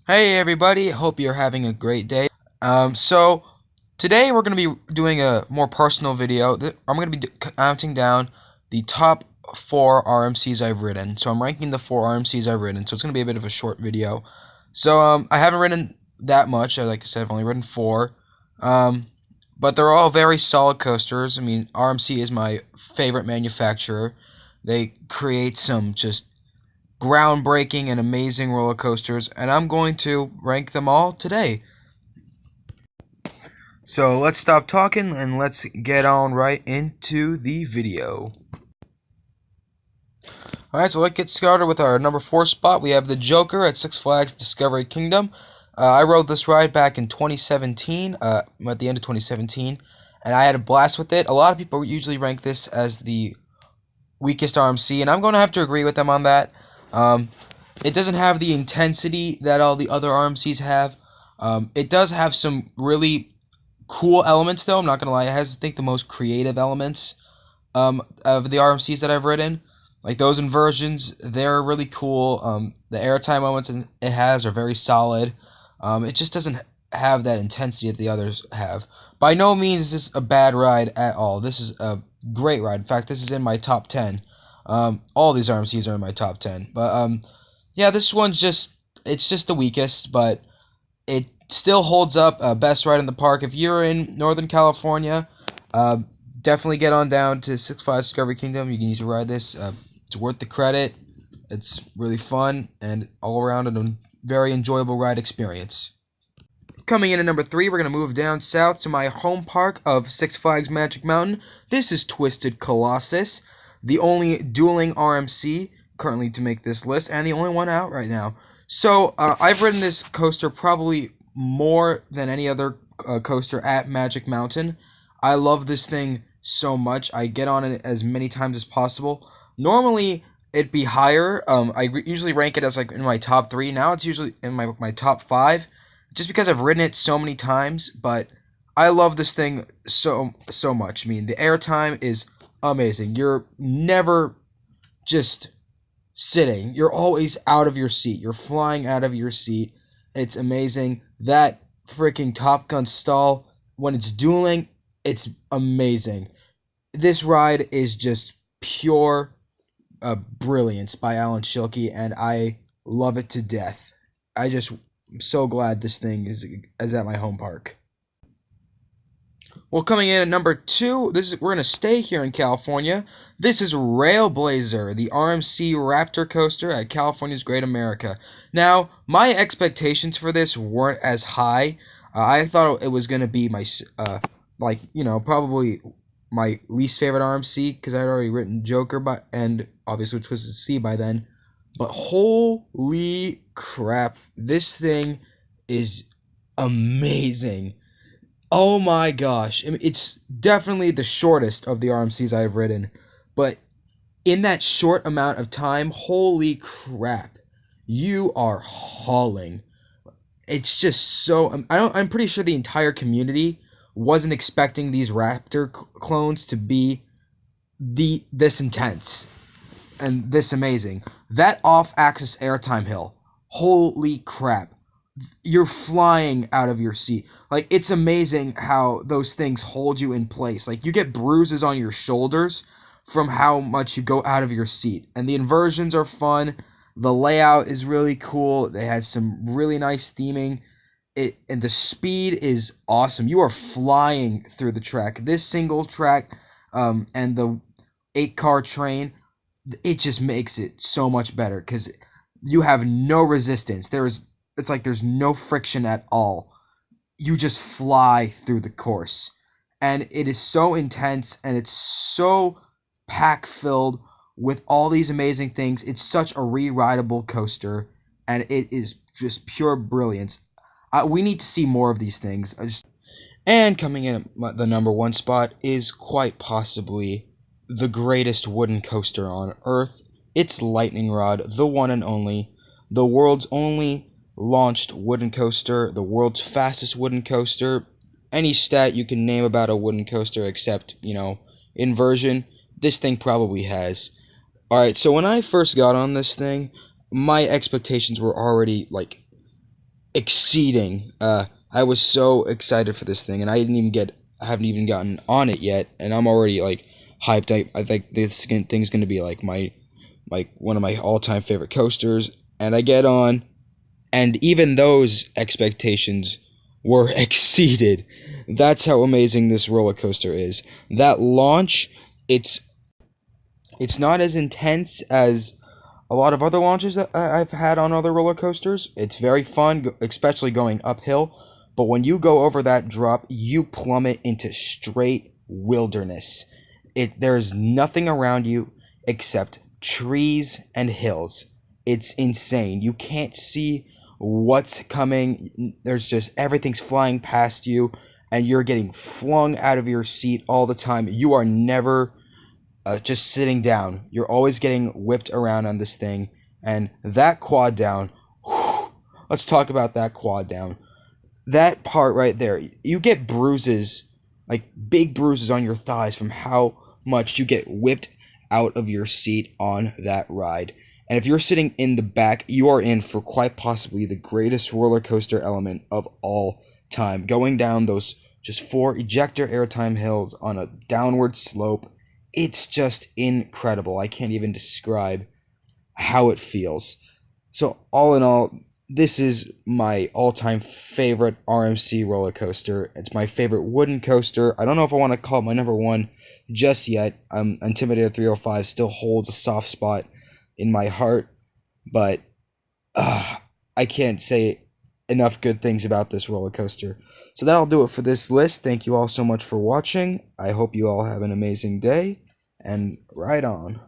Hey everybody, hope you're having a great day. So today we're going to be doing a more personal video. I'm going to be counting down the top 4 RMCs I've ridden. So I'm ranking the 4 RMCs I've ridden, so it's going to be a bit of a short video. So I haven't ridden that much. Like I said, I've only ridden 4. But they're all very solid coasters. I mean, RMC is my favorite manufacturer. They create some just groundbreaking and amazing roller coasters, and I'm going to rank them all today. So let's stop talking and let's get on right into the video. Alright, so let's get started with our number 4 spot. We have the Joker at Six Flags Discovery Kingdom. I rode this ride back in 2017, at the end of 2017, and I had a blast with it. A lot of people usually rank this as the weakest RMC, and I'm going to have to agree with them on that. It doesn't have the intensity that all the other RMCs have. It does have some really cool elements, though. I'm not going to lie. It has, I think, the most creative elements of the RMCs that I've ridden. Like those inversions, they're really cool. The airtime moments it has are very solid. It just doesn't have that intensity that the others have. By no means is this a bad ride at all. This is a great ride. In fact, this is in my top 10. All these RMCs are in my top 10. But yeah, this one's it's just the weakest, but it still holds up. Best ride in the park. If you're in Northern California, definitely get on down to Six Flags Discovery Kingdom. You can use to ride this. It's worth the credit. It's really fun and all around a very enjoyable ride experience. Coming in at number 3, we're going to move down south to my home park of Six Flags Magic Mountain. This is Twisted Colossus, the only dueling RMC currently to make this list, and the only one out right now. So, I've ridden this coaster probably more than any other coaster at Magic Mountain. I love this thing so much. I get on it as many times as possible. Normally, it'd be higher. I usually rank it as like in my top 3. Now it's usually in my top 5. Just because I've ridden it so many times, but I love this thing so much. I mean, the airtime is amazing. You're never just sitting. You're always out of your seat. You're flying out of your seat. It's amazing. That freaking Top Gun stall, when it's dueling, it's amazing. This ride is just pure brilliance by Alan Schilke, and I love it to death. I'm so glad this thing is at my home park. Well, coming in at number 2, we're gonna stay here in California. This is Railblazer, the RMC Raptor coaster at California's Great America. Now, my expectations for this weren't as high. I thought it was gonna be my probably my least favorite RMC because I'd already written Joker and obviously Twisted Sea by then. But holy crap, this thing is amazing. Oh my gosh. I mean, it's definitely the shortest of the RMCs I've ridden. But in that short amount of time, holy crap, you are hauling. It's just so... I'm pretty sure the entire community wasn't expecting these Raptor clones to be this intense and this amazing. That off-axis airtime hill, holy crap, you're flying out of your seat. Like, it's amazing how those things hold you in place. Like, you get bruises on your shoulders from how much you go out of your seat. And the inversions are fun. The layout is really cool. They had some really nice theming. And the speed is awesome. You are flying through the track. This single track and the 8-car train, it just makes it so much better because you have no resistance. It's like there's no friction at all. You just fly through the course. And it is so intense and it's so pack-filled with all these amazing things. It's such a re-rideable coaster and it is just pure brilliance. We need to see more of these things. And coming in at the number 1 spot is quite possibly the greatest wooden coaster on Earth. It's Lightning Rod, the one and only, the world's only launched wooden coaster, the world's fastest wooden coaster. Any stat you can name about a wooden coaster except, inversion, this thing probably has. Alright, so when I first got on this thing, my expectations were already, exceeding. I was so excited for this thing, and I haven't even gotten on it yet, and I'm already like hyped. I think this thing's gonna be like one of my all time favorite coasters, and I get on, and even those expectations were exceeded. That's how amazing this roller coaster is. That launch, it's it's not as intense as a lot of other launches that I've had on other roller coasters. It's very fun, especially going uphill. But when you go over that drop, you plummet into straight wilderness. There's nothing around you except trees and hills. It's insane. You can't see what's coming. There's just everything's flying past you, and you're getting flung out of your seat all the time. You are never just sitting down. You're always getting whipped around on this thing. And that quad down, whew, let's talk about that quad down. That part right there, you get bruises, like big bruises on your thighs from how much you get whipped out of your seat on that ride. And if you're sitting in the back, you are in for quite possibly the greatest roller coaster element of all time. Going down those just 4 ejector airtime hills on a downward slope, it's just incredible. I can't even describe how it feels. So all in all, this is my all-time favorite RMC roller coaster. It's my favorite wooden coaster. I don't know if I want to call it my number one just yet. Intimidator 305 still holds a soft spot in my heart, but I can't say enough good things about this roller coaster. So that'll do it for this list. Thank you all so much for watching. I hope you all have an amazing day, and ride on.